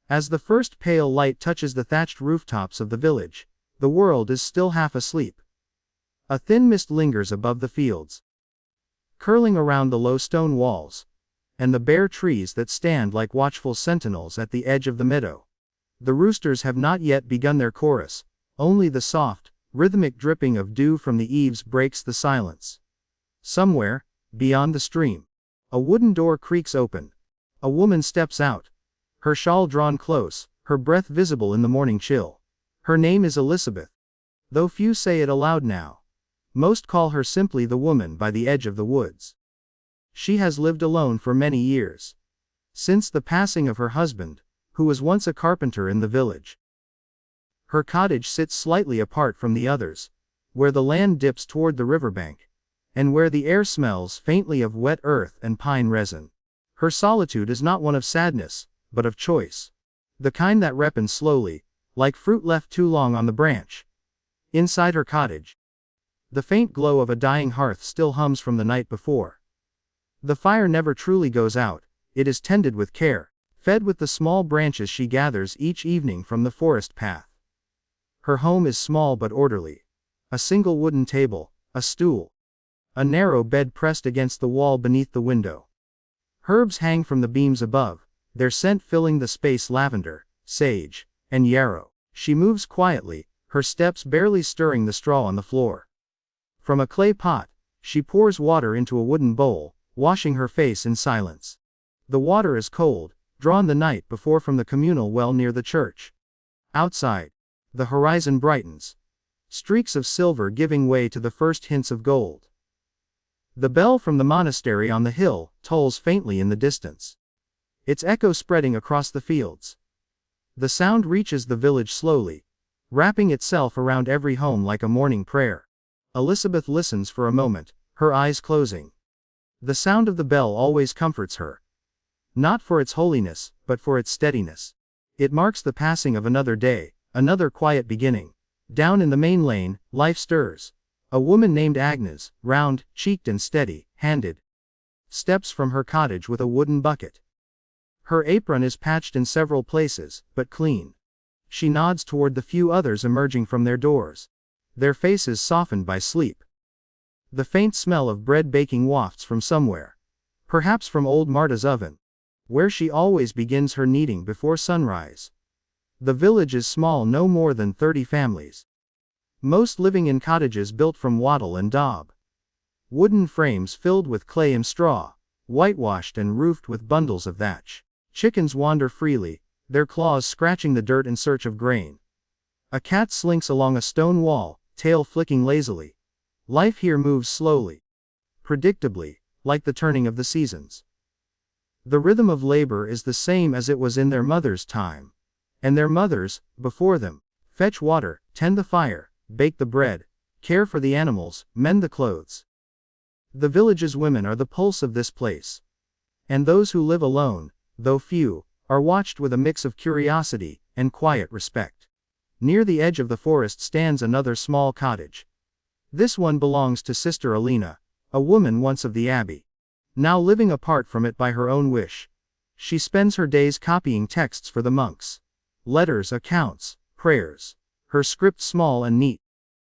As the first pale light touches the thatched rooftops of the village, the world is still half asleep. A thin mist lingers above the fields, curling around the low stone walls, and the bare trees that stand like watchful sentinels at the edge of the meadow. The roosters have not yet begun their chorus, only the soft, rhythmic dripping of dew from the eaves breaks the silence. Somewhere, beyond the stream, a wooden door creaks open. A woman steps out, her shawl drawn close, her breath visible in the morning chill. Her name is Elisabeth. Though few say it aloud now, most call her simply the woman by the edge of the woods. She has lived alone for many years, since the passing of her husband, who was once a carpenter in the village. Her cottage sits slightly apart from the others, where the land dips toward the riverbank, and where the air smells faintly of wet earth and pine resin. Her solitude is not one of sadness, but of choice. The kind that ripens slowly, like fruit left too long on the branch. Inside her cottage, the faint glow of a dying hearth still hums from the night before. The fire never truly goes out, it is tended with care, fed with the small branches she gathers each evening from the forest path. Her home is small but orderly. A single wooden table, a stool, a narrow bed pressed against the wall beneath the window. Herbs hang from the beams above, their scent filling the space: lavender, sage, and yarrow. She moves quietly, her steps barely stirring the straw on the floor. From a clay pot, she pours water into a wooden bowl, washing her face in silence. The water is cold, drawn the night before from the communal well near the church. Outside, the horizon brightens, streaks of silver giving way to the first hints of gold. The bell from the monastery on the hill tolls faintly in the distance, its echo spreading across the fields. The sound reaches the village slowly, wrapping itself around every home like a morning prayer. Elisabeth listens for a moment, her eyes closing. The sound of the bell always comforts her. Not for its holiness, but for its steadiness. It marks the passing of another day, another quiet beginning. Down in the main lane, life stirs. A woman named Agnes, round-cheeked and steady-handed, steps from her cottage with a wooden bucket. Her apron is patched in several places, but clean. She nods toward the few others emerging from their doors, their faces softened by sleep. The faint smell of bread baking wafts from somewhere, perhaps from old Marta's oven, where she always begins her kneading before sunrise. The village is small, no more than 30 families. Most living in cottages built from wattle and daub. Wooden frames filled with clay and straw, whitewashed and roofed with bundles of thatch. Chickens wander freely, their claws scratching the dirt in search of grain. A cat slinks along a stone wall, tail flicking lazily. Life here moves slowly, predictably, like the turning of the seasons. The rhythm of labor is the same as it was in their mother's time, and their mothers, before them. Fetch water, tend the fire, bake the bread, care for the animals, mend the clothes. The village's women are the pulse of this place. And those who live alone, though few, are watched with a mix of curiosity and quiet respect. Near the edge of the forest stands another small cottage. This one belongs to Sister Alena, a woman once of the abbey, now living apart from it by her own wish. She spends her days copying texts for the monks. Letters, accounts, prayers. Her script small and neat.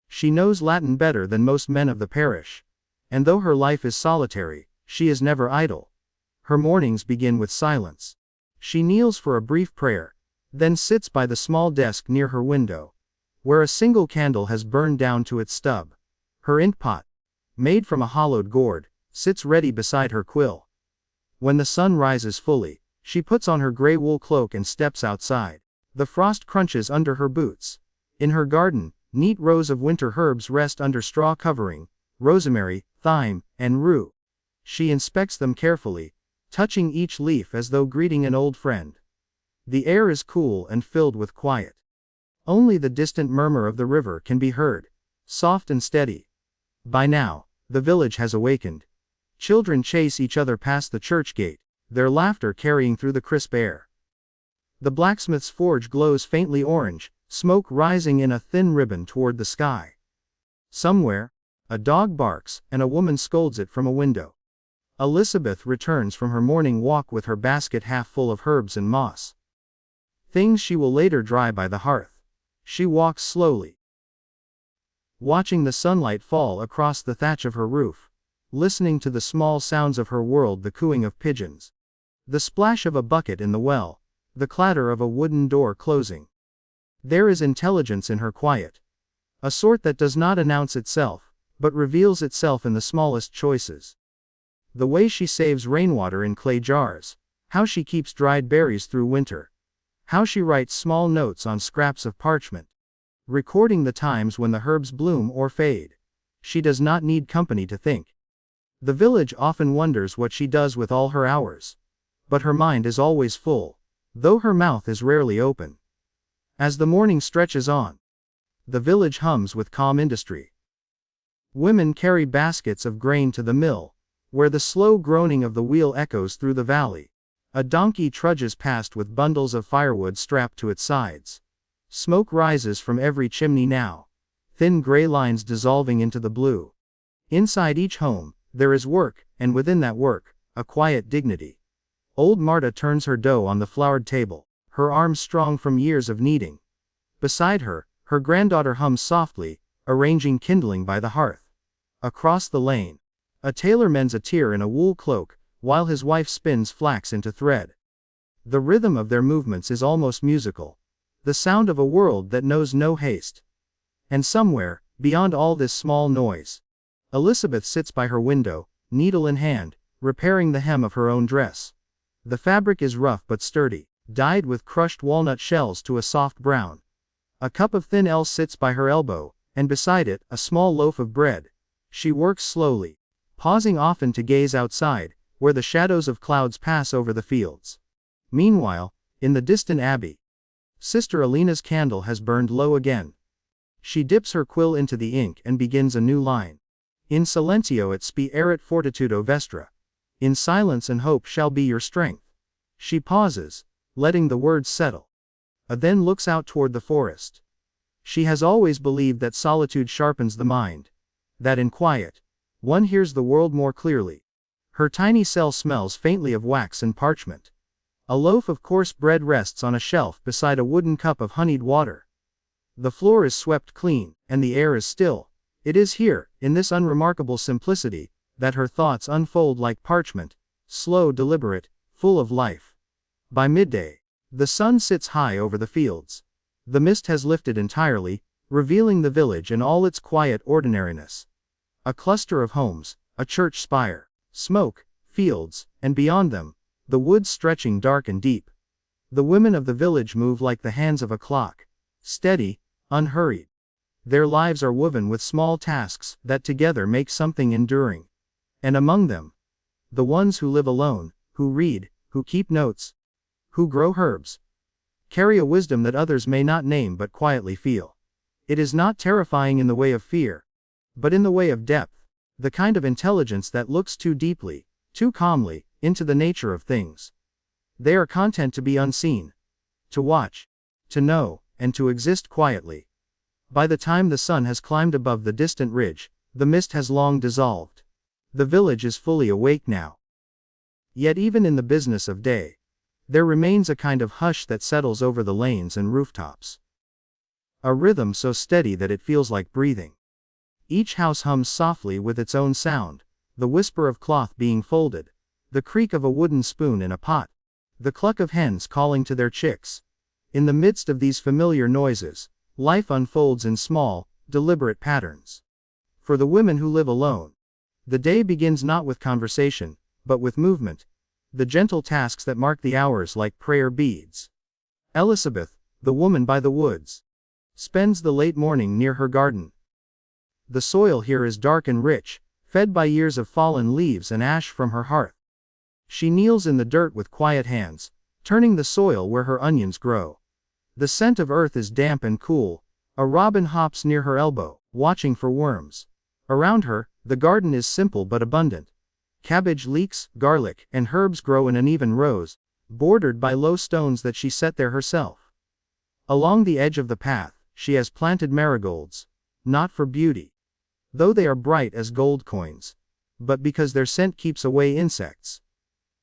She knows Latin better than most men of the parish. And though her life is solitary, she is never idle. Her mornings begin with silence. She kneels for a brief prayer, then sits by the small desk near her window, where a single candle has burned down to its stub. Her inkpot, made from a hollowed gourd, sits ready beside her quill. When the sun rises fully, she puts on her gray wool cloak and steps outside. The frost crunches under her boots. In her garden, neat rows of winter herbs rest under straw covering, rosemary, thyme, and rue. She inspects them carefully, touching each leaf as though greeting an old friend. The air is cool and filled with quiet. Only the distant murmur of the river can be heard, soft and steady. By now, the village has awakened. Children chase each other past the church gate, their laughter carrying through the crisp air. The blacksmith's forge glows faintly orange, smoke rising in a thin ribbon toward the sky. Somewhere, a dog barks and a woman scolds it from a window. Elisabeth returns from her morning walk with her basket half full of herbs and moss. things she will later dry by the hearth. She walks slowly, watching the sunlight fall across the thatch of her roof, listening to the small sounds of her world, the cooing of pigeons, the splash of a bucket in the well, the clatter of a wooden door closing. There is intelligence in her quiet. A sort that does not announce itself, but reveals itself in the smallest choices. The way she saves rainwater in clay jars, how she keeps dried berries through winter, how she writes small notes on scraps of parchment, recording the times when the herbs bloom or fade. She does not need company to think. The village often wonders what she does with all her hours. But her mind is always full, though her mouth is rarely open. As the morning stretches on, the village hums with calm industry. Women carry baskets of grain to the mill, where the slow groaning of the wheel echoes through the valley. A donkey trudges past with bundles of firewood strapped to its sides. Smoke rises from every chimney now, thin gray lines dissolving into the blue. Inside each home, there is work, and within that work, a quiet dignity. Old Marta turns her dough on the floured table, her arms strong from years of kneading. Beside her, her granddaughter hums softly, arranging kindling by the hearth. Across the lane, a tailor mends a tear in a wool cloak, while his wife spins flax into thread. The rhythm of their movements is almost musical, the sound of a world that knows no haste. And somewhere, beyond all this small noise, Elisabeth sits by her window, needle in hand, repairing the hem of her own dress. The fabric is rough but sturdy, dyed with crushed walnut shells to a soft brown. A cup of thin ale sits by her elbow, and beside it, a small loaf of bread. She works slowly, pausing often to gaze outside, where the shadows of clouds pass over the fields. Meanwhile, in the distant abbey, Sister Alena's candle has burned low again. She dips her quill into the ink and begins a new line. In silentio et spe erit fortitudo vestra. In silence and hope shall be your strength. She pauses, letting the words settle. Then looks out toward the forest. She has always believed that solitude sharpens the mind, that in quiet, one hears the world more clearly. Her tiny cell smells faintly of wax and parchment. A loaf of coarse bread rests on a shelf beside a wooden cup of honeyed water. The floor is swept clean, and the air is still. It is here, in this unremarkable simplicity, that her thoughts unfold like parchment, slow, deliberate, full of life. By midday, the sun sits high over the fields. The mist has lifted entirely, revealing the village in all its quiet ordinariness. A cluster of homes, a church spire, smoke, fields, and beyond them, the woods stretching dark and deep. The women of the village move like the hands of a clock, steady, unhurried. Their lives are woven with small tasks that together make something enduring. And among them, the ones who live alone, who read, who keep notes, who grow herbs, carry a wisdom that others may not name but quietly feel. It is not terrifying in the way of fear, but in the way of depth, the kind of intelligence that looks too deeply, too calmly, into the nature of things. They are content to be unseen, to watch, to know, and to exist quietly. By the time the sun has climbed above the distant ridge, the mist has long dissolved. The village is fully awake now. Yet even in the business of day, there remains a kind of hush that settles over the lanes and rooftops. A rhythm so steady that it feels like breathing. Each house hums softly with its own sound, the whisper of cloth being folded, the creak of a wooden spoon in a pot, the cluck of hens calling to their chicks. In the midst of these familiar noises, life unfolds in small, deliberate patterns. For the women who live alone, the day begins not with conversation, but with movement, the gentle tasks that mark the hours like prayer beads. Elisabeth, the woman by the woods, spends the late morning near her garden. The soil here is dark and rich, fed by years of fallen leaves and ash from her hearth. She kneels in the dirt with quiet hands, turning the soil where her onions grow. The scent of earth is damp and cool. A robin hops near her elbow, watching for worms. Around her, the garden is simple but abundant. Cabbage, leeks, garlic, and herbs grow in uneven rows, bordered by low stones that she set there herself. Along the edge of the path, she has planted marigolds, not for beauty, though they are bright as gold coins, but because their scent keeps away insects.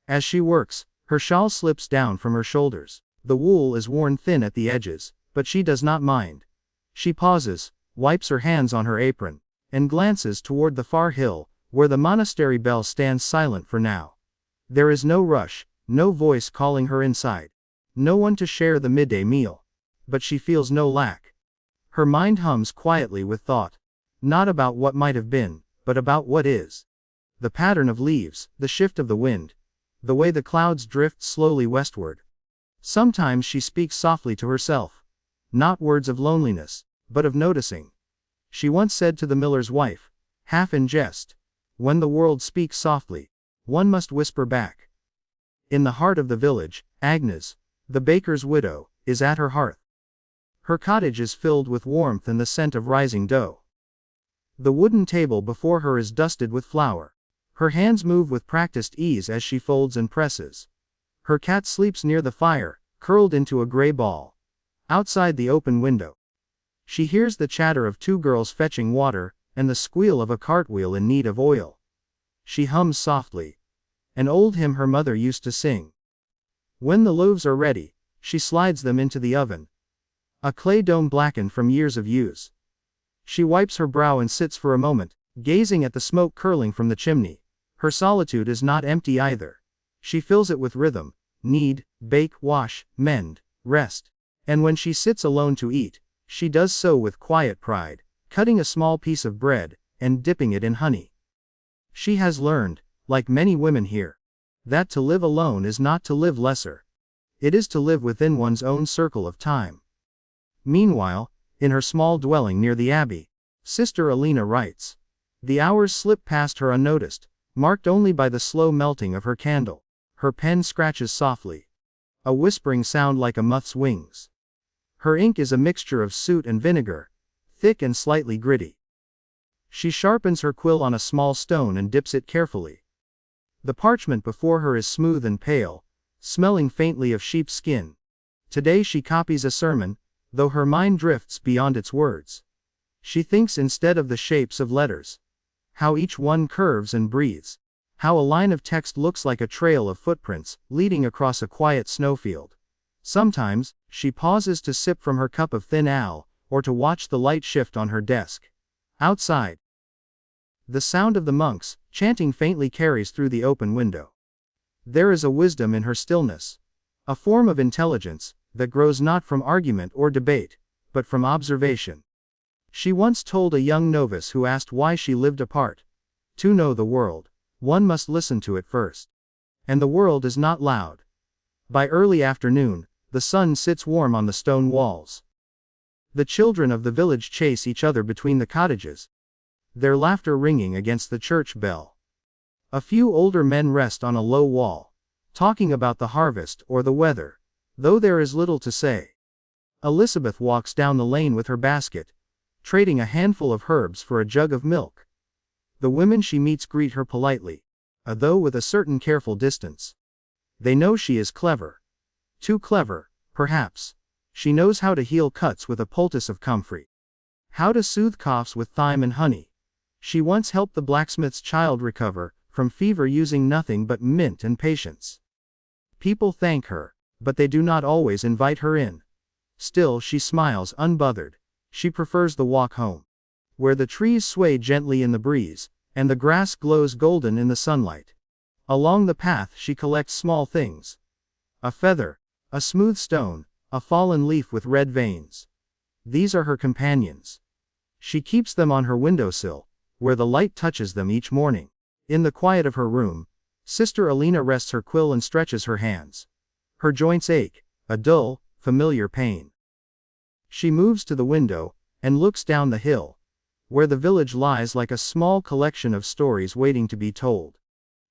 As she works, her shawl slips down from her shoulders. The wool is worn thin at the edges, but she does not mind. She pauses, wipes her hands on her apron, and glances toward the far hill, where the monastery bell stands silent for now. There is no rush, no voice calling her inside. No one to share the midday meal. But she feels no lack. Her mind hums quietly with thought. Not about what might have been, but about what is. The pattern of leaves, the shift of the wind, the way the clouds drift slowly westward. Sometimes she speaks softly to herself. Not words of loneliness, but of noticing. She once said to the miller's wife, half in jest, "When the world speaks softly, one must whisper back." In the heart of the village, Agnes, the baker's widow, is at her hearth. Her cottage is filled with warmth and the scent of rising dough. The wooden table before her is dusted with flour. Her hands move with practiced ease as she folds and presses. Her cat sleeps near the fire, curled into a gray ball. Outside the open window, she hears the chatter of two girls fetching water, and the squeal of a cartwheel in need of oil. She hums softly. An old hymn her mother used to sing. When the loaves are ready, she slides them into the oven. A clay dome blackened from years of use. She wipes her brow and sits for a moment, gazing at the smoke curling from the chimney. Her solitude is not empty either. She fills it with rhythm, knead, bake, wash, mend, rest. And when she sits alone to eat, she does so with quiet pride, cutting a small piece of bread, and dipping it in honey. She has learned, like many women here, that to live alone is not to live lesser. It is to live within one's own circle of time. Meanwhile, in her small dwelling near the abbey, Sister Alena writes. The hours slip past her unnoticed, marked only by the slow melting of her candle. Her pen scratches softly. A whispering sound like a moth's wings. Her ink is a mixture of soot and vinegar, thick and slightly gritty. She sharpens her quill on a small stone and dips it carefully. The parchment before her is smooth and pale, smelling faintly of sheep's skin. Today she copies a sermon, though her mind drifts beyond its words. She thinks instead of the shapes of letters. How each one curves and breathes. How a line of text looks like a trail of footprints, leading across a quiet snowfield. Sometimes, she pauses to sip from her cup of thin ale, or to watch the light shift on her desk. Outside, the sound of the monks, chanting faintly carries through the open window. There is a wisdom in her stillness. A form of intelligence, that grows not from argument or debate, but from observation. She once told a young novice who asked why she lived apart. To know the world, one must listen to it first. And the world is not loud. By early afternoon, the sun sits warm on the stone walls. The children of the village chase each other between the cottages, their laughter ringing against the church bell. A few older men rest on a low wall, talking about the harvest or the weather, though there is little to say. Elisabeth walks down the lane with her basket, trading a handful of herbs for a jug of milk. The women she meets greet her politely, though with a certain careful distance. They know she is clever. Too clever, perhaps. She knows how to heal cuts with a poultice of comfrey. How to soothe coughs with thyme and honey. She once helped the blacksmith's child recover from fever using nothing but mint and patience. People thank her, but they do not always invite her in. Still she smiles unbothered. She prefers the walk home, where the trees sway gently in the breeze, and the grass glows golden in the sunlight. Along the path she collects small things. A feather, a smooth stone, a fallen leaf with red veins. These are her companions. She keeps them on her windowsill, where the light touches them each morning. In the quiet of her room, Sister Alena rests her quill and stretches her hands. Her joints ache, a dull, familiar pain. She moves to the window, and looks down the hill, where the village lies like a small collection of stories waiting to be told.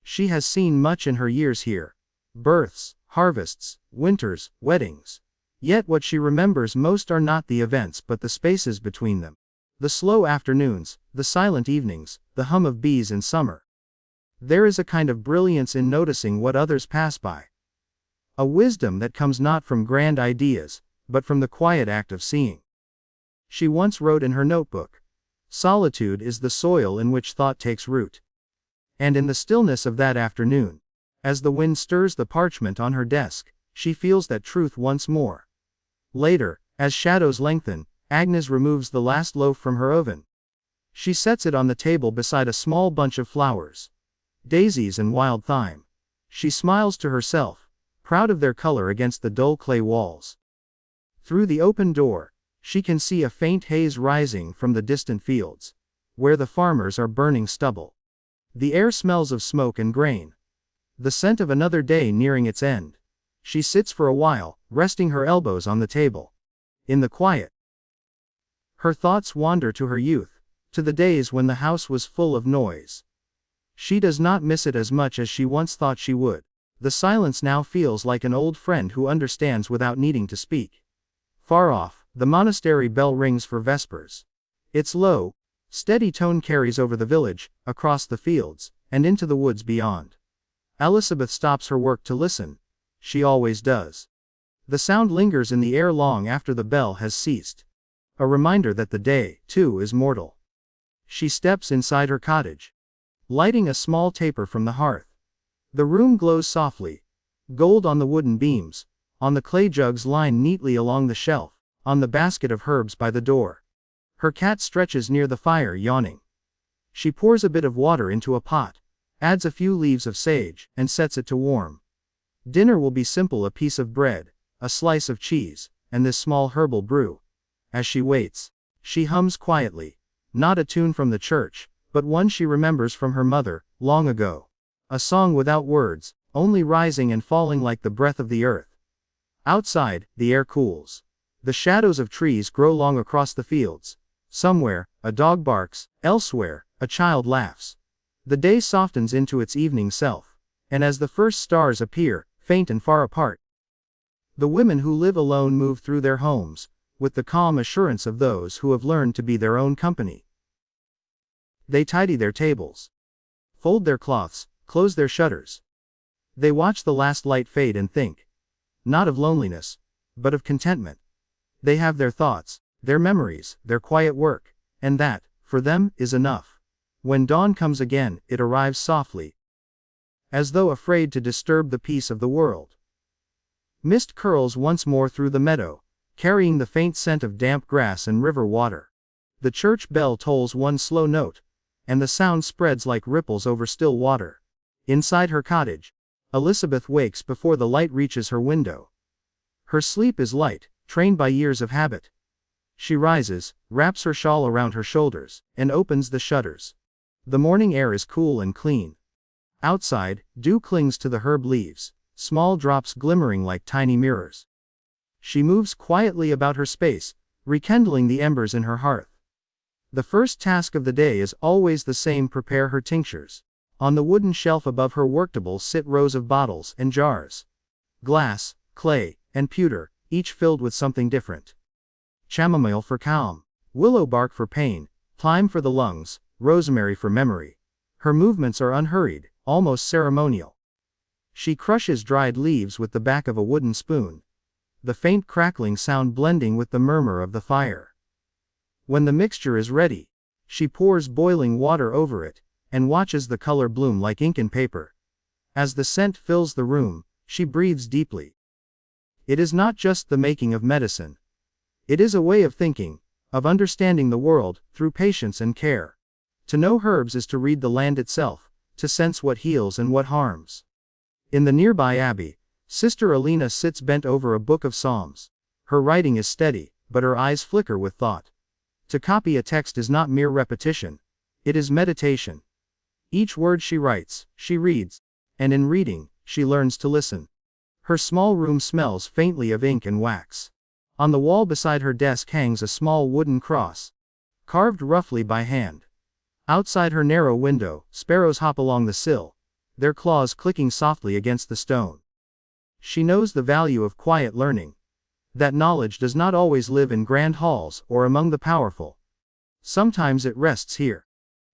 She has seen much in her years here. Births, harvests, winters, weddings. Yet what she remembers most are not the events but the spaces between them. The slow afternoons, the silent evenings, the hum of bees in summer. There is a kind of brilliance in noticing what others pass by. A wisdom that comes not from grand ideas, but from the quiet act of seeing. She once wrote in her notebook, "Solitude is the soil in which thought takes root." And in the stillness of that afternoon, as the wind stirs the parchment on her desk, she feels that truth once more. Later, as shadows lengthen, Agnes removes the last loaf from her oven. She sets it on the table beside a small bunch of flowers. Daisies and wild thyme. She smiles to herself, proud of their color against the dull clay walls. Through the open door, she can see a faint haze rising from the distant fields, where the farmers are burning stubble. The air smells of smoke and grain. The scent of another day nearing its end. She sits for a while, resting her elbows on the table. In the quiet, her thoughts wander to her youth, to the days when the house was full of noise. She does not miss it as much as she once thought she would. The silence now feels like an old friend who understands without needing to speak. Far off, the monastery bell rings for vespers. Its low, steady tone carries over the village, across the fields, and into the woods beyond. Elisabeth stops her work to listen. She always does. The sound lingers in the air long after the bell has ceased. A reminder that the day, too, is mortal. She steps inside her cottage, lighting a small taper from the hearth. The room glows softly. Gold on the wooden beams, on the clay jugs lined neatly along the shelf, on the basket of herbs by the door. Her cat stretches near the fire yawning. She pours a bit of water into a pot, adds a few leaves of sage, and sets it to warm. Dinner will be simple: a piece of bread, a slice of cheese, and this small herbal brew. As she waits, she hums quietly, not a tune from the church, but one she remembers from her mother, long ago. A song without words, only rising and falling like the breath of the earth. Outside, the air cools. The shadows of trees grow long across the fields. Somewhere, a dog barks, elsewhere, a child laughs. The day softens into its evening self, and as the first stars appear, faint and far apart, the women who live alone move through their homes, with the calm assurance of those who have learned to be their own company. They tidy their tables, fold their cloths, close their shutters. They watch the last light fade and think, not of loneliness, but of contentment. They have their thoughts, their memories, their quiet work, and that, for them, is enough. When dawn comes again, it arrives softly, as though afraid to disturb the peace of the world. Mist curls once more through the meadow, carrying the faint scent of damp grass and river water. The church bell tolls one slow note, and the sound spreads like ripples over still water. Inside her cottage, Elisabeth wakes before the light reaches her window. Her sleep is light, trained by years of habit. She rises, wraps her shawl around her shoulders, and opens the shutters. The morning air is cool and clean. Outside, dew clings to the herb leaves, small drops glimmering like tiny mirrors. She moves quietly about her space, rekindling the embers in her hearth. The first task of the day is always the same: prepare her tinctures. On the wooden shelf above her worktable sit rows of bottles and jars. Glass, clay, and pewter, each filled with something different. Chamomile for calm, willow bark for pain, thyme for the lungs, rosemary for memory. Her movements are unhurried, almost ceremonial. She crushes dried leaves with the back of a wooden spoon, the faint crackling sound blending with the murmur of the fire. When the mixture is ready, she pours boiling water over it, and watches the color bloom like ink and paper. As the scent fills the room, she breathes deeply. It is not just the making of medicine. It is a way of thinking, of understanding the world, through patience and care. To know herbs is to read the land itself, to sense what heals and what harms. In the nearby abbey, Sister Alena sits bent over a book of psalms. Her writing is steady, but her eyes flicker with thought. To copy a text is not mere repetition. It is meditation. Each word she writes, she reads, and in reading, she learns to listen. Her small room smells faintly of ink and wax. On the wall beside her desk hangs a small wooden cross, carved roughly by hand. Outside her narrow window, sparrows hop along the sill, their claws clicking softly against the stone. She knows the value of quiet learning. That knowledge does not always live in grand halls or among the powerful. Sometimes it rests here,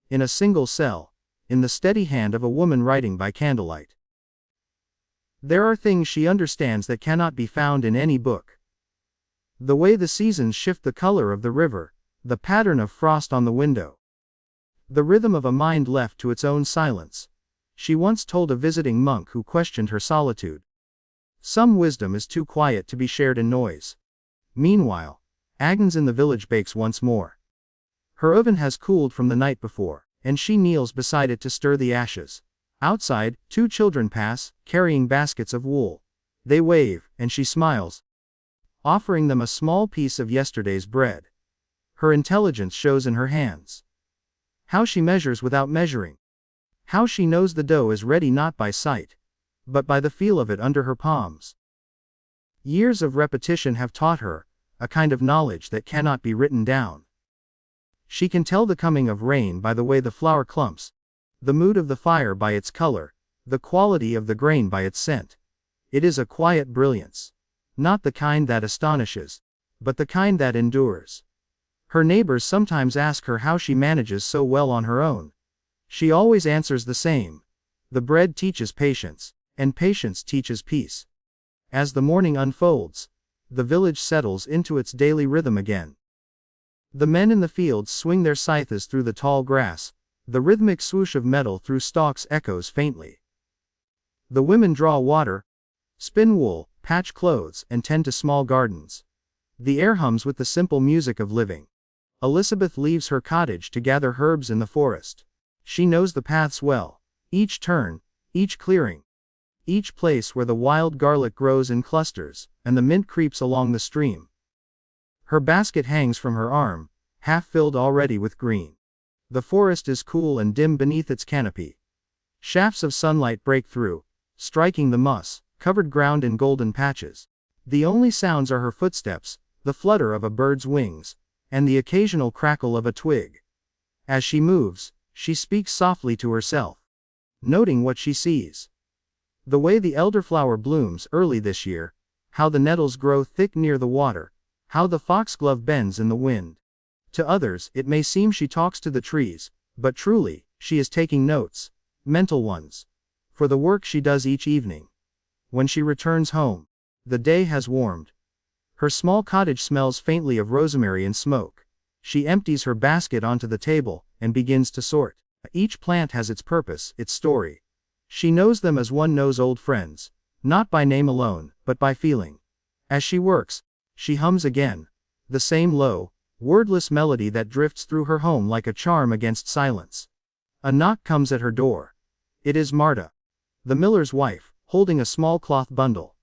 in a single cell, in the steady hand of a woman writing by candlelight. There are things she understands that cannot be found in any book. The way the seasons shift the color of the river, the pattern of frost on the window, the rhythm of a mind left to its own silence. She once told a visiting monk who questioned her solitude, Some wisdom is too quiet to be shared in noise. Meanwhile, Agnes in the village bakes once more. Her oven has cooled from the night before, and she kneels beside it to stir the ashes. Outside, 2 children pass, carrying baskets of wool. They wave, and she smiles, offering them a small piece of yesterday's bread. Her intelligence shows in her hands. How she measures without measuring. How she knows the dough is ready not by sight, but by the feel of it under her palms. Years of repetition have taught her a kind of knowledge that cannot be written down. She can tell the coming of rain by the way the flower clumps, the mood of the fire by its color, the quality of the grain by its scent. It is a quiet brilliance. Not the kind that astonishes, but the kind that endures. Her neighbors sometimes ask her how she manages so well on her own. She always answers the same. The bread teaches patience, and patience teaches peace. As the morning unfolds, the village settles into its daily rhythm again. The men in the fields swing their scythes through the tall grass. The rhythmic swoosh of metal through stalks echoes faintly. The women draw water, spin wool, patch clothes, and tend to small gardens. The air hums with the simple music of living. Elisabeth leaves her cottage to gather herbs in the forest. She knows the paths well. Each turn, each clearing, each place where the wild garlic grows in clusters, and the mint creeps along the stream. Her basket hangs from her arm, half filled already with green. The forest is cool and dim beneath its canopy. Shafts of sunlight break through, striking the moss-covered ground in golden patches. The only sounds are her footsteps, the flutter of a bird's wings, and the occasional crackle of a twig. As she moves, she speaks softly to herself, noting what she sees. The way the elderflower blooms early this year, how the nettles grow thick near the water, how the foxglove bends in the wind. To others, it may seem she talks to the trees, but truly, she is taking notes, mental ones, for the work she does each evening. When she returns home, the day has warmed. Her small cottage smells faintly of rosemary and smoke. She empties her basket onto the table, and begins to sort. Each plant has its purpose, its story. She knows them as one knows old friends, not by name alone, but by feeling. As she works, she hums again, the same low, wordless melody that drifts through her home like a charm against silence. A knock comes at her door. It is Marta, the miller's wife, holding a small cloth bundle.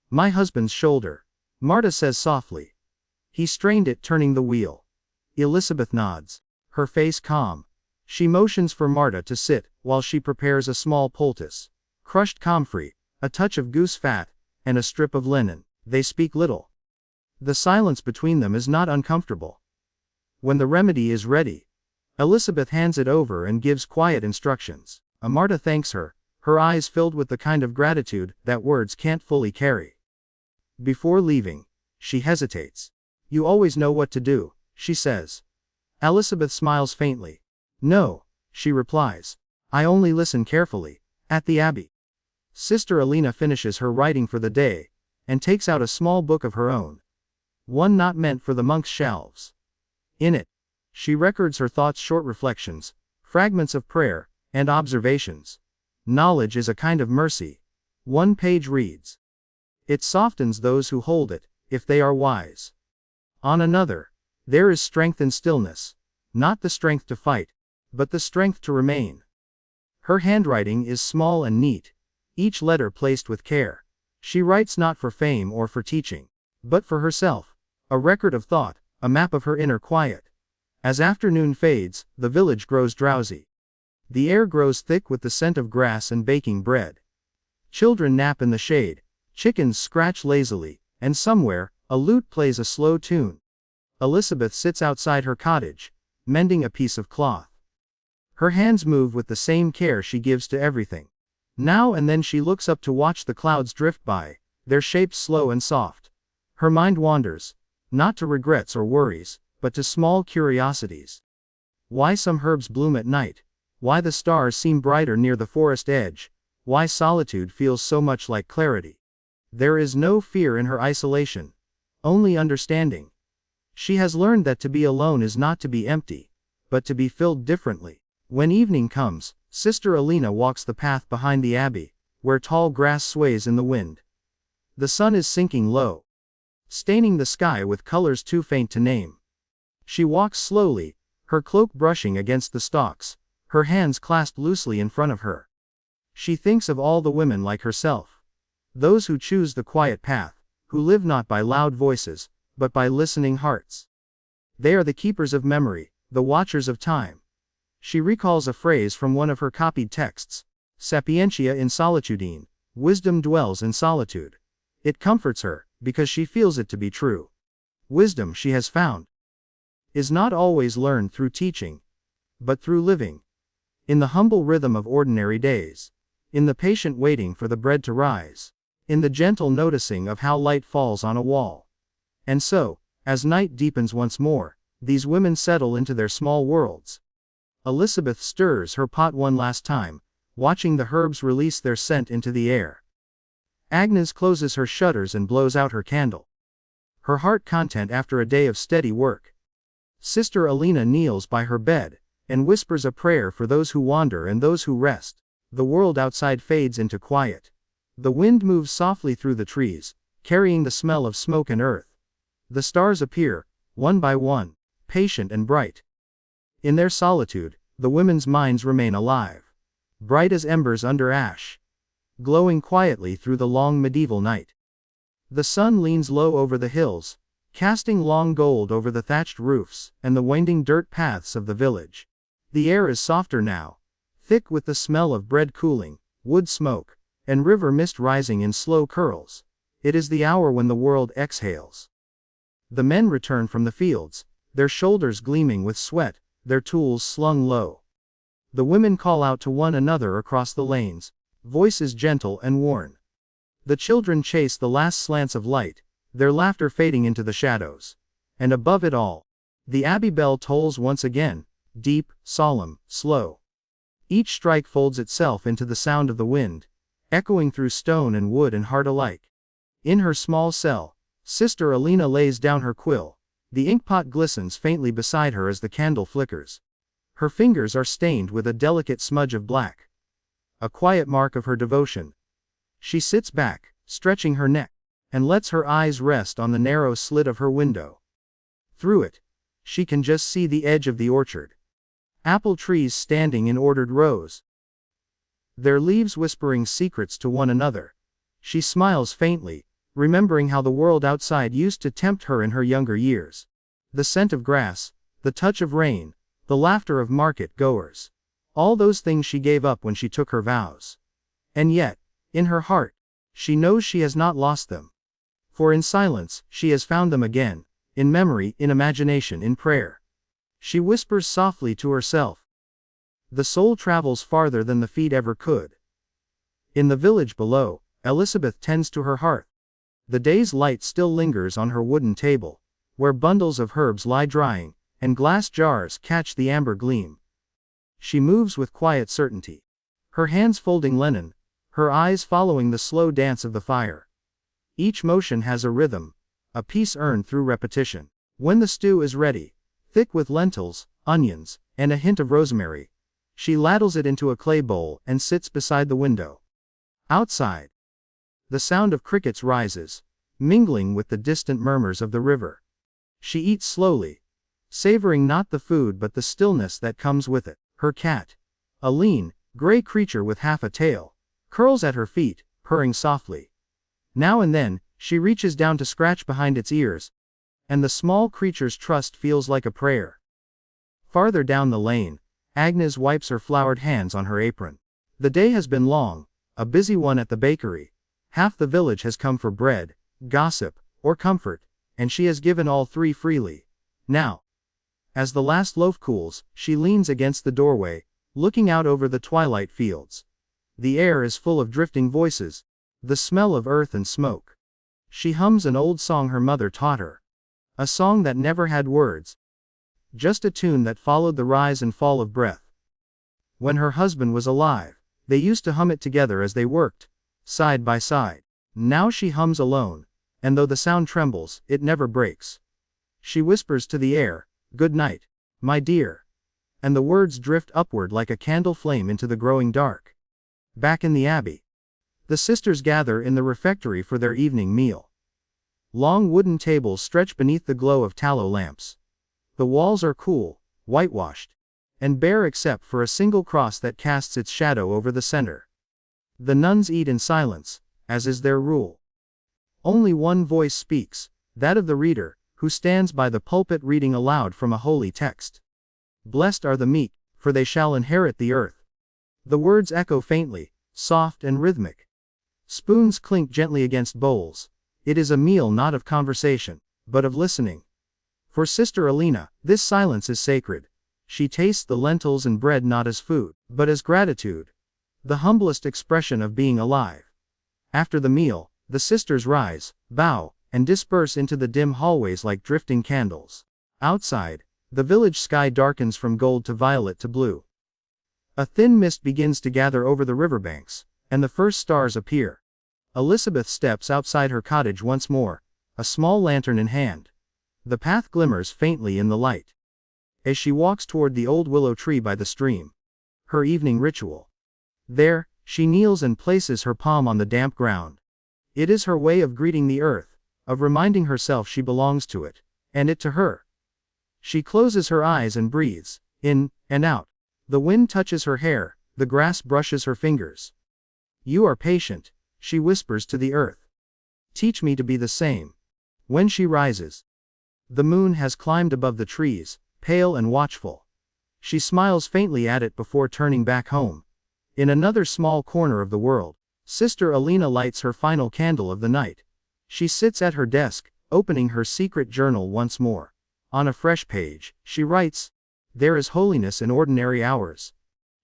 "My husband's shoulder," Marta says softly. He strained it, turning the wheel. Elisabeth nods, her face calm. She motions for Marta to sit, while she prepares a small poultice. Crushed comfrey, a touch of goose fat, and a strip of linen. They speak little. The silence between them is not uncomfortable. When the remedy is ready, Elisabeth hands it over and gives quiet instructions. Marta thanks her, her eyes filled with the kind of gratitude that words can't fully carry. Before leaving, she hesitates. "You always know what to do," she says. Elisabeth smiles faintly. "No," she replies. "I only listen carefully." At the abbey, Sister Alena finishes her writing for the day, and takes out a small book of her own. One not meant for the monks' shelves. In it, she records her thoughts, short reflections, fragments of prayer, and observations. Knowledge is a kind of mercy. One page reads. It softens those who hold it, if they are wise. On another, there is strength in stillness. Not the strength to fight, but the strength to remain. Her handwriting is small and neat, each letter placed with care. She writes not for fame or for teaching, but for herself. A record of thought, a map of her inner quiet. As afternoon fades, the village grows drowsy. The air grows thick with the scent of grass and baking bread. Children nap in the shade, chickens scratch lazily, and somewhere, a lute plays a slow tune. Elisabeth sits outside her cottage, mending a piece of cloth. Her hands move with the same care she gives to everything. Now and then she looks up to watch the clouds drift by, their shapes slow and soft. Her mind wanders, not to regrets or worries, but to small curiosities. Why some herbs bloom at night, why the stars seem brighter near the forest edge, why solitude feels so much like clarity. There is no fear in her isolation, only understanding. She has learned that to be alone is not to be empty, but to be filled differently. When evening comes, Sister Alena walks the path behind the abbey, where tall grass sways in the wind. The sun is sinking low, staining the sky with colors too faint to name. She walks slowly, her cloak brushing against the stalks, her hands clasped loosely in front of her. She thinks of all the women like herself. Those who choose the quiet path, who live not by loud voices, but by listening hearts. They are the keepers of memory, the watchers of time. She recalls a phrase from one of her copied texts: Sapientia in solitudine, wisdom dwells in solitude. It comforts her, because she feels it to be true. Wisdom, she has found, is not always learned through teaching, but through living. In the humble rhythm of ordinary days. In the patient waiting for the bread to rise. In the gentle noticing of how light falls on a wall. And so, as night deepens once more, these women settle into their small worlds. Elisabeth stirs her pot one last time, watching the herbs release their scent into the air. Agnes closes her shutters and blows out her candle. Her heart content after a day of steady work. Sister Alena kneels by her bed, and whispers a prayer for those who wander and those who rest. The world outside fades into quiet. The wind moves softly through the trees, carrying the smell of smoke and earth. The stars appear, one by one, patient and bright. In their solitude, the women's minds remain alive. Bright as embers under ash. Glowing quietly through the long medieval night. The sun leans low over the hills, casting long gold over the thatched roofs and the winding dirt paths of the village. The air is softer now, thick with the smell of bread cooling, wood smoke, and river mist rising in slow curls. It is the hour when the world exhales. The men return from the fields, their shoulders gleaming with sweat, their tools slung low. The women call out to one another across the lanes, voices gentle and worn. The children chase the last slants of light, their laughter fading into the shadows. And above it all, the abbey bell tolls once again, deep, solemn, slow. Each strike folds itself into the sound of the wind, echoing through stone and wood and heart alike. In her small cell, Sister Alena lays down her quill. The inkpot glistens faintly beside her as the candle flickers. Her fingers are stained with a delicate smudge of black. A quiet mark of her devotion. She sits back, stretching her neck, and lets her eyes rest on the narrow slit of her window. Through it, she can just see the edge of the orchard. Apple trees standing in ordered rows, their leaves whispering secrets to one another. She smiles faintly, remembering how the world outside used to tempt her in her younger years. The scent of grass, the touch of rain, the laughter of market goers. All those things she gave up when she took her vows. And yet, in her heart, she knows she has not lost them. For in silence, she has found them again, in memory, in imagination, in prayer. She whispers softly to herself. The soul travels farther than the feet ever could. In the village below, Elisabeth tends to her hearth. The day's light still lingers on her wooden table, where bundles of herbs lie drying, and glass jars catch the amber gleam. She moves with quiet certainty, her hands folding linen, her eyes following the slow dance of the fire. Each motion has a rhythm, a piece earned through repetition. When the stew is ready, thick with lentils, onions, and a hint of rosemary, she ladles it into a clay bowl and sits beside the window. Outside, the sound of crickets rises, mingling with the distant murmurs of the river. She eats slowly, savoring not the food but the stillness that comes with it. Her cat, a lean, gray creature with half a tail, curls at her feet, purring softly. Now and then, she reaches down to scratch behind its ears, and the small creature's trust feels like a prayer. Farther down the lane, Agnes wipes her floured hands on her apron. The day has been long, a busy one at the bakery. Half the village has come for bread, gossip, or comfort, and she has given all three freely. Now, as the last loaf cools, she leans against the doorway, looking out over the twilight fields. The air is full of drifting voices, the smell of earth and smoke. She hums an old song her mother taught her. A song that never had words. Just a tune that followed the rise and fall of breath. When her husband was alive, they used to hum it together as they worked, side by side. Now she hums alone, and though the sound trembles, it never breaks. She whispers to the air, "Good night, my dear." And the words drift upward like a candle flame into the growing dark. Back in the abbey, The sisters gather in the refectory for their evening meal. Long wooden tables stretch beneath the glow of tallow lamps. The walls are cool, whitewashed, and bare except for a single cross that casts its shadow over the center. The nuns eat in silence, as is their rule. Only one voice speaks, that of the reader, who stands by the pulpit reading aloud from a holy text. Blessed are the meek, for they shall inherit the earth. The words echo faintly, soft and rhythmic. Spoons clink gently against bowls. It is a meal not of conversation, but of listening. For Sister Alena, this silence is sacred. She tastes the lentils and bread not as food, but as gratitude. The humblest expression of being alive. After the meal, the sisters rise, bow, and disperse into the dim hallways like drifting candles. Outside, the village sky darkens from gold to violet to blue. A thin mist begins to gather over the riverbanks, and the first stars appear. Elisabeth steps outside her cottage once more, a small lantern in hand. The path glimmers faintly in the light. As she walks toward the old willow tree by the stream. Her evening ritual. There, she kneels and places her palm on the damp ground. It is her way of greeting the earth, of reminding herself she belongs to it, and it to her. She closes her eyes and breathes, in and out. The wind touches her hair, the grass brushes her fingers. You are patient, she whispers to the earth. Teach me to be the same. When she rises, the moon has climbed above the trees, pale and watchful. She smiles faintly at it before turning back home. In another small corner of the world, Sister Alena lights her final candle of the night. She sits at her desk, opening her secret journal once more. On a fresh page, she writes, "There is holiness in ordinary hours."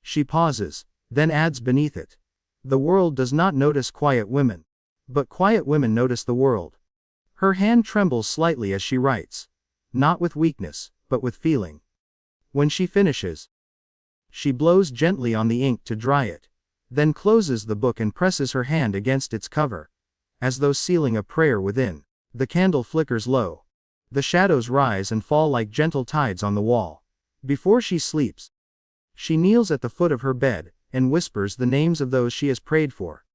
She pauses, then adds beneath it, "The world does not notice quiet women. But quiet women notice the world." Her hand trembles slightly as she writes. Not with weakness, but with feeling. When she finishes, she blows gently on the ink to dry it, then closes the book and presses her hand against its cover, as though sealing a prayer within. The candle flickers low. The shadows rise and fall like gentle tides on the wall. Before she sleeps, she kneels at the foot of her bed, and whispers the names of those she has prayed for.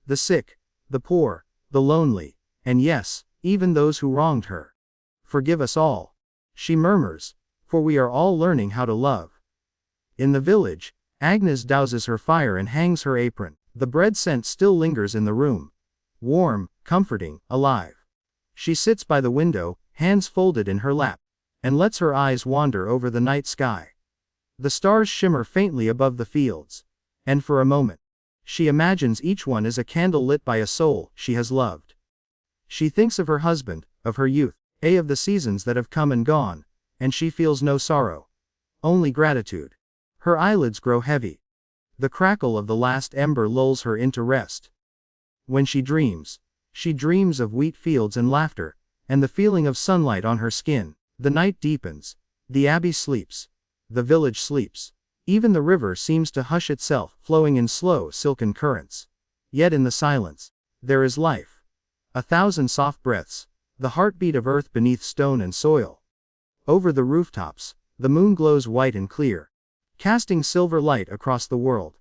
The sick, the poor, the lonely, and yes, even those who wronged her. Forgive us all, she murmurs, for we are all learning how to love. In the village, Agnes douses her fire and hangs her apron. The bread scent still lingers in the room. Warm, comforting, alive. She sits by the window, hands folded in her lap, and lets her eyes wander over the night sky. The stars shimmer faintly above the fields, and for a moment, she imagines each one as a candle lit by a soul she has loved. She thinks of her husband, of her youth, of the seasons that have come and gone, and she feels no sorrow. Only gratitude. Her eyelids grow heavy. The crackle of the last ember lulls her into rest. When she dreams of wheat fields and laughter, and the feeling of sunlight on her skin. The night deepens. The abbey sleeps. The village sleeps. Even the river seems to hush itself, flowing in slow, silken currents. Yet in the silence, there is life. 1,000 soft breaths, the heartbeat of earth beneath stone and soil. Over the rooftops, the moon glows white and clear, casting silver light across the world.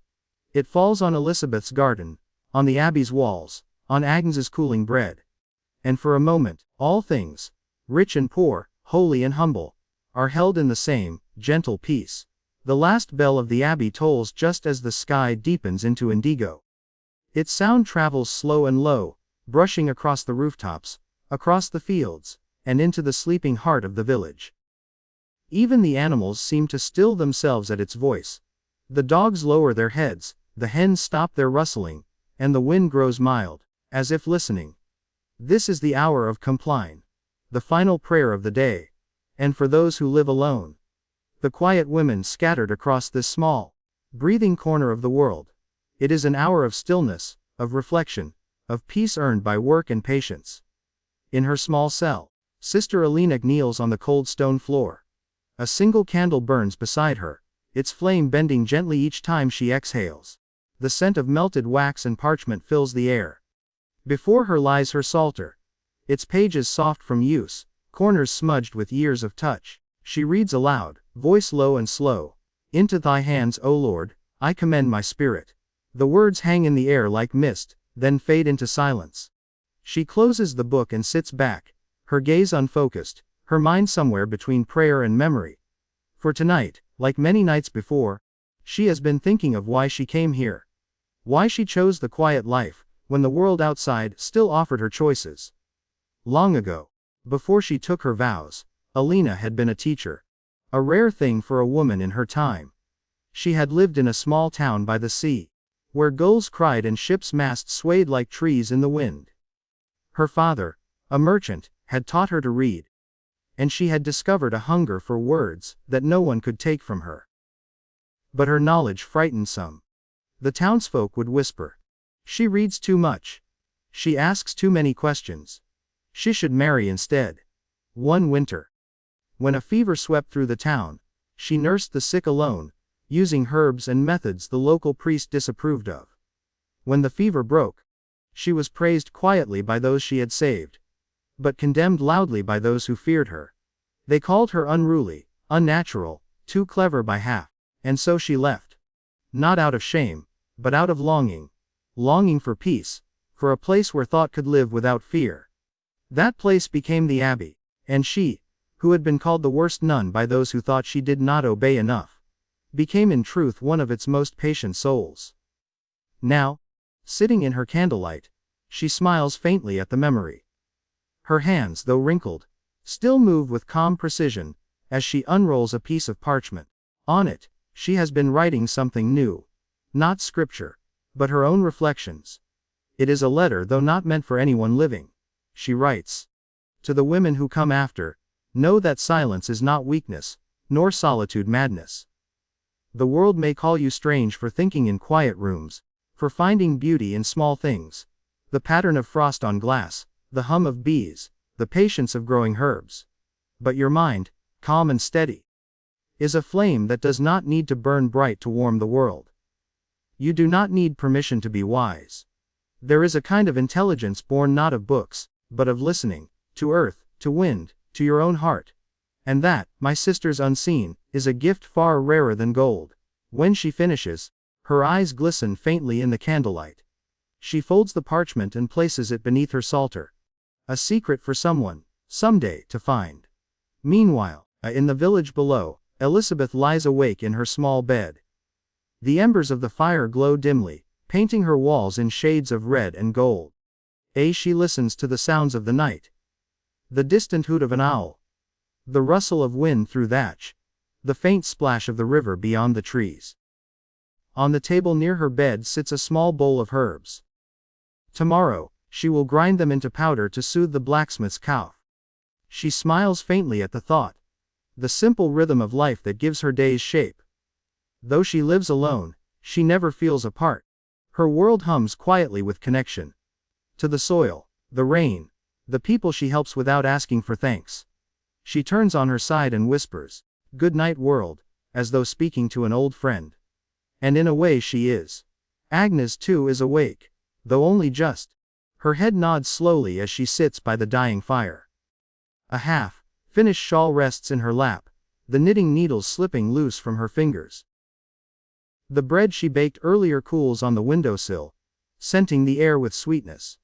It falls on Elisabeth's garden, on the abbey's walls, on Agnes's cooling bread. And for a moment, all things, rich and poor, holy and humble, are held in the same, gentle peace. The last bell of the abbey tolls just as the sky deepens into indigo. Its sound travels slow and low, brushing across the rooftops, across the fields, and into the sleeping heart of the village. Even the animals seem to still themselves at its voice. The dogs lower their heads, the hens stop their rustling, and the wind grows mild, as if listening. This is the hour of compline, the final prayer of the day. And for those who live alone, the quiet women scattered across this small, breathing corner of the world, it is an hour of stillness, of reflection, of peace earned by work and patience. In her small cell, Sister Alena kneels on the cold stone floor. A single candle burns beside her, its flame bending gently each time she exhales. The scent of melted wax and parchment fills the air. Before her lies her psalter, its pages soft from use, corners smudged with years of touch. She reads aloud, voice low and slow. Into thy hands, O Lord, I commend my spirit. The words hang in the air like mist, then fade into silence. She closes the book and sits back, her gaze unfocused, her mind somewhere between prayer and memory. For tonight, like many nights before, she has been thinking of why she came here. Why she chose the quiet life, when the world outside still offered her choices. Long ago, before she took her vows, Alena had been a teacher. A rare thing for a woman in her time. She had lived in a small town by the sea, where gulls cried and ships' masts swayed like trees in the wind. Her father, a merchant, had taught her to read. And she had discovered a hunger for words that no one could take from her. But her knowledge frightened some. The townsfolk would whisper, "She reads too much. She asks too many questions. She should marry instead." One winter, when a fever swept through the town, she nursed the sick alone, using herbs and methods the local priest disapproved of. When the fever broke, she was praised quietly by those she had saved, but condemned loudly by those who feared her. They called her unruly, unnatural, too clever by half, and so she left. Not out of shame, but out of longing. Longing for peace, for a place where thought could live without fear. That place became the abbey, and she, who had been called the worst nun by those who thought she did not obey enough, became in truth one of its most patient souls. Now, sitting in her candlelight, she smiles faintly at the memory. Her hands, though wrinkled, still move with calm precision, as she unrolls a piece of parchment. On it, she has been writing something new. Not scripture, but her own reflections. It is a letter, though not meant for anyone living. She writes, "To the women who come after, know that silence is not weakness, nor solitude madness. The world may call you strange for thinking in quiet rooms, for finding beauty in small things, the pattern of frost on glass, the hum of bees, the patience of growing herbs. But your mind, calm and steady, is a flame that does not need to burn bright to warm the world. You do not need permission to be wise. There is a kind of intelligence born not of books, but of listening, to earth, to wind, to your own heart. And that, my sisters unseen, is a gift far rarer than gold." When she finishes, her eyes glisten faintly in the candlelight. She folds the parchment and places it beneath her psalter. A secret for someone, someday, to find. Meanwhile, in the village below, Elisabeth lies awake in her small bed. The embers of the fire glow dimly, painting her walls in shades of red and gold. She listens to the sounds of the night. The distant hoot of an owl. The rustle of wind through thatch. The faint splash of the river beyond the trees. On the table near her bed sits a small bowl of herbs. Tomorrow, she will grind them into powder to soothe the blacksmith's cough. She smiles faintly at the thought. The simple rhythm of life that gives her days shape. Though she lives alone, she never feels apart. Her world hums quietly with connection. To the soil, the rain, the people she helps without asking for thanks. She turns on her side and whispers, "Good night, world," as though speaking to an old friend. And in a way she is. Agnes too is awake, though only just. Her head nods slowly as she sits by the dying fire. A half-finished shawl rests in her lap, the knitting needles slipping loose from her fingers. The bread she baked earlier cools on the windowsill, scenting the air with sweetness.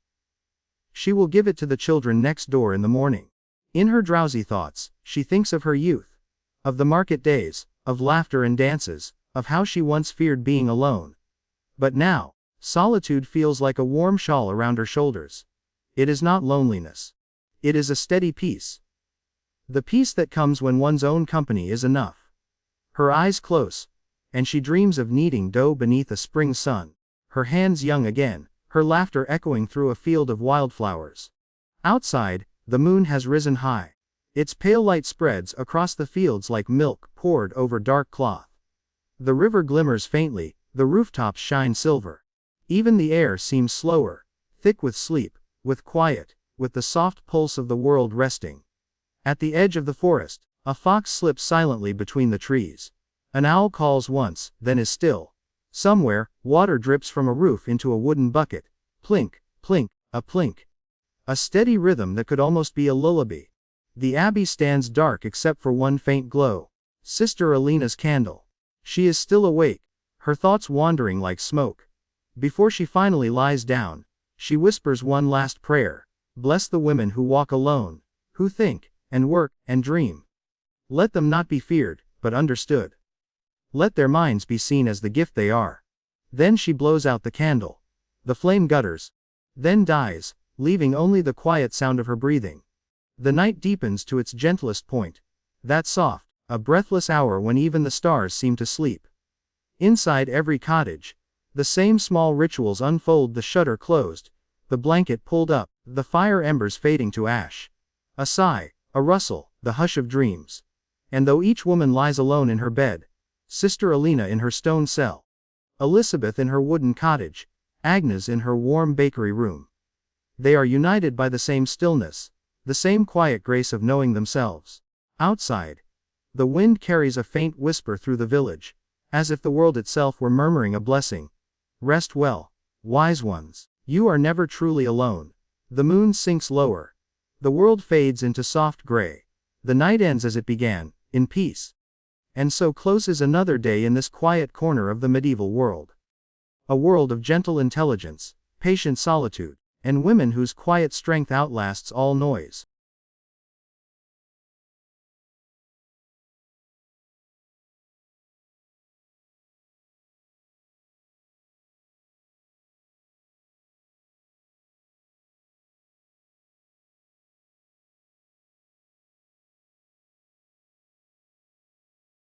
She will give it to the children next door in the morning. In her drowsy thoughts, she thinks of her youth, of the market days, of laughter and dances, of how she once feared being alone. But now, solitude feels like a warm shawl around her shoulders. It is not loneliness. It is a steady peace. The peace that comes when one's own company is enough. Her eyes close, and she dreams of kneading dough beneath a spring sun, her hands young again, her laughter echoing through a field of wildflowers. Outside, the moon has risen high. Its pale light spreads across the fields like milk poured over dark cloth. The river glimmers faintly, the rooftops shine silver. Even the air seems slower, thick with sleep, with quiet, with the soft pulse of the world resting. At the edge of the forest, a fox slips silently between the trees. An owl calls once, then is still. Somewhere, water drips from a roof into a wooden bucket. Plink, plink, a plink. A steady rhythm that could almost be a lullaby. The abbey stands dark except for one faint glow. Sister Alena's candle. She is still awake, her thoughts wandering like smoke. Before she finally lies down, She whispers one last prayer. Bless the women who walk alone, who think, and work, and dream. Let them not be feared, but understood. Let their minds be seen as the gift they are. Then she blows out the candle. The flame gutters. Then dies, leaving only the quiet sound of her breathing. The night deepens to its gentlest point. That soft, a breathless hour when even the stars seem to sleep. Inside every cottage, the same small rituals unfold, the shutter closed, the blanket pulled up, the fire embers fading to ash. A sigh, a rustle, the hush of dreams. And though each woman lies alone in her bed, Sister Alena in her stone cell, Elisabeth in her wooden cottage, Agnes in her warm bakery room, they are united by the same stillness, the same quiet grace of knowing themselves. Outside, the wind carries a faint whisper through the village, as if the world itself were murmuring a blessing. Rest well, wise ones. You are never truly alone. The moon sinks lower. The world fades into soft gray. The night ends as it began, in peace. And so closes another day in this quiet corner of the medieval world. A world of gentle intelligence, patient solitude, and women whose quiet strength outlasts all noise.